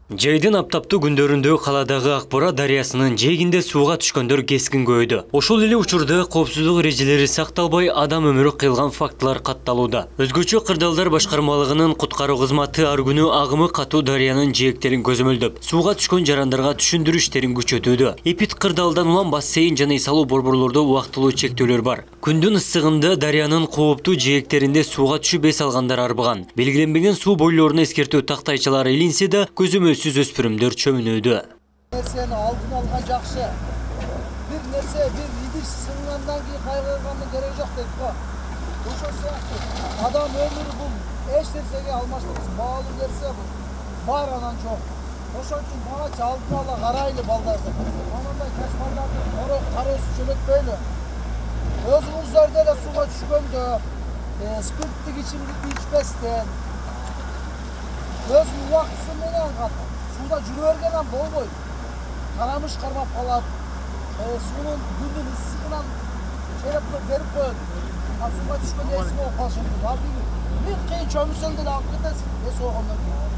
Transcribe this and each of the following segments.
Жайдын аптаптуу күндөрүндө каладагы Акбора дарыясынын жээгинде сууга түшкөндөр кескин көбөйдү. Ошол эле учурда коопсуздук эрежелери сакталбай адам өмүрү кыйылган фактылар катталууда. Өзгөчө Кырдаалдар башкармалыгынын куткаруу кызматы ар күнү агымы катуу дарыянын жээктерин көзөмөлдөп, сууга түшкөн жарандарга түшүндүрүү иштерин күчөтүүдө. Эпит Кырдаалдан улам бассейн жана эс алуу борборлордо убактылуу чектөөлөр бар. Күндүн ысыгында дарыянын кооптуу жээктеринде сууга түшүп эс алгандар арбыган. Белгиленбеген суу бойлоруна эскертүү тактайчалары илинсе да көзөмөлсүз өспүрүмдөр чөмүнүүдө. Нерсени алдын алган жакшы. Бир нерсе бир идиш сынгандан кийин кайгырганын кереги жок дейт го. Ошол сыяктуу адам өмүрү бул эч нерсеге алмаштыргыс баалуу нерсе бул. Бар анан жок. Ошол үчүн багачы алдын ала карайлы балдарды. Анандай жаш балдарды кароосуз жөнөтпөйлү. Өзүңүздөр деле сууга түшкөндө спирттик ичимдикти ичпестен өз убактысы менен катып сууда жүрө бергенен болбойт. Карамыш кармап калат. Суунун күндүн ысыгынан чейреп берип коет. Сууга түшкөндө эси болуп калышы мүмкүн. Бир кийин чөмүсөң деле алып кетесиң. Эс болгондон кийин.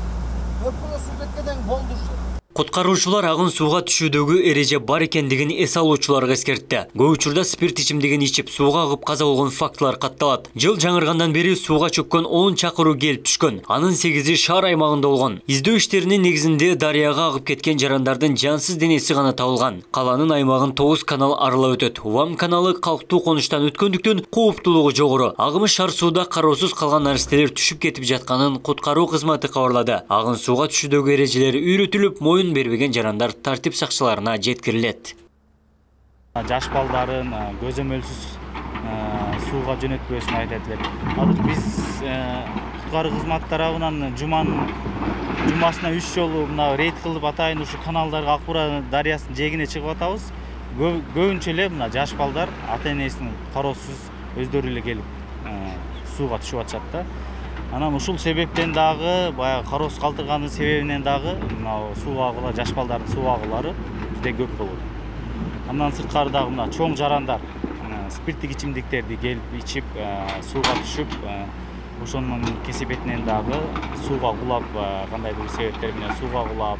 Өпкөгө суу кеткенден болду уже. Куткаруучулар агын сууга түшүүдөгү эреже бар экендигин эс алуучуларга эскертти. Көп учурда спирт ичимдигин ичип сууга агып каза болгон фактылар катталат. Жыл жаңыргандан бери сууга чөккөн 10 чакыруу келип түшкөн. Анын 8-и шаар аймагында болгон. Издөө иштеринин негизинде дарыяга агып кеткен жарандардын жансыз денеси гана табылган. Каланын аймагын 9 канал аралап өтөт. Вам каналы калктуу конуштан өткөндүктөн кооптуулугу жогору. Агымы шар сууда кароосуз калган наристелер түшүп кетип жатканын куткаруу кызматы кабарлады. Агын сууга түшүүдөгү эрежелер үйрөтүлүп, моюн бербеген жарандар тартип сакчыларына жеткирилет. Жаш балдарын көзөмөлсүз сууга жөнөтпөсүн айтат элек. Азыр биз куткаруу кызматтары тарабынан жумасына 3 жолу мына рейд кылып атайын ушу каналдарга Акбора дарыясынын жээгине чыгып атабыз. Көбүнчө эле мына жаш балдар ата энесинин кароосуз өздөрү эле келип сууга түшүп атышат да. Анан ушул себептен дагы баягы кароосуз калтырганын себебинен дагы мына суу агуулар, жаш балдардын суу агуулары бизде көп болот. Андан сырткары дагы мына чоң жарандар спирттик ичимдиктерди келип ичип, сууга түшүп, ошонун кесепетинен дагы сууга кулап, кандайдыр себептер менен сууга кулап,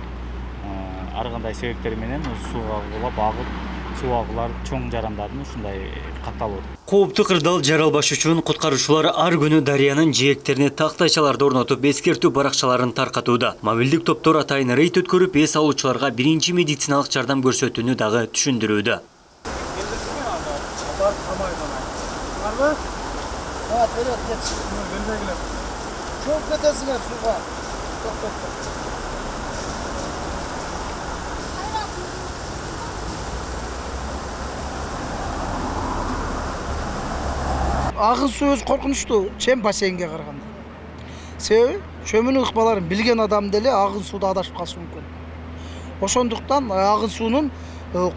ар кандай себептер менен сууга кулап агып, суу агуулар чоң жарандардын ушундай катталып атат. Кооптуу кырдаал жаралбаш үчүн куткаруучулар ар күнү дарыянын жээктерине тактайчаларды орнотуп, эскертүү баракчаларын таркатууда. Мобилдик топтор атайын рейд өткөрүп, эс алуучуларга биринчи медициналык жардам көрсөтүүнү дагы түшүндүрүүдө. Агын суу өз коркунучтуу чем бассейнге караганда. Себеби чөмүнүн ыкпаларын билген адам деле агын сууда адашып калышы мүмкүн. Ошондуктан агын суунун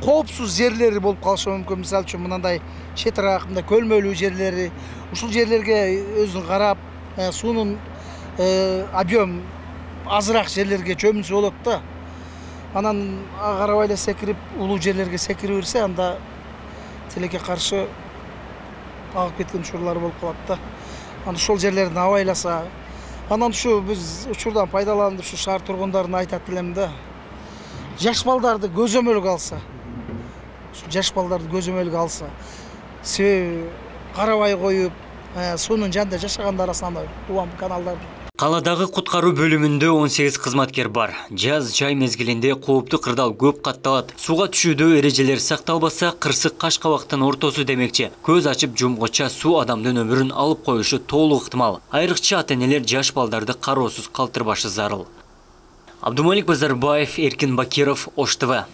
коопсуз жерлери болуп калышы мүмкүн. Мисалы үчүн мындай четирак, мындай көлмөлүү жерлери, ушул жерлерге өзүн карап, суунун объем азыраак жерлерге чөмүнсө болот да. Анан карабай эле секирип, улуу жерлерге секире берсе, анда тилекке каршы агып кеткен учурлар болуп калат да. Анан ошол жерлерди абайласа, анан ушу биз учурдан пайдаланып ушу шаар тургундарына айтат элем да. Жаш балдарды көзөмөлгө алса. Жаш балдарды көзөмөлгө алса. Себеби карабай коюп, суунун жанында жашагандар арасынан улам каналдарды. Каладагы куткаруу бөлүмүндө 18 кызматкер бар. Жаз жай мезгилинде кооптуу кырдаал көп катталат. Сууга түшүүдө эрежелер сакталбаса, кырсык каш кабактын ортосу демекчи. Көз ачып жумгуча суу адамдын өмүрүн алып коюшу толук ыктымал. Айрыкча ата энелер жаш балдарды кароосуз калтырбашы зарыл. Абдумалик Базарбаев, Эркин Бакиров, Ош ТВ.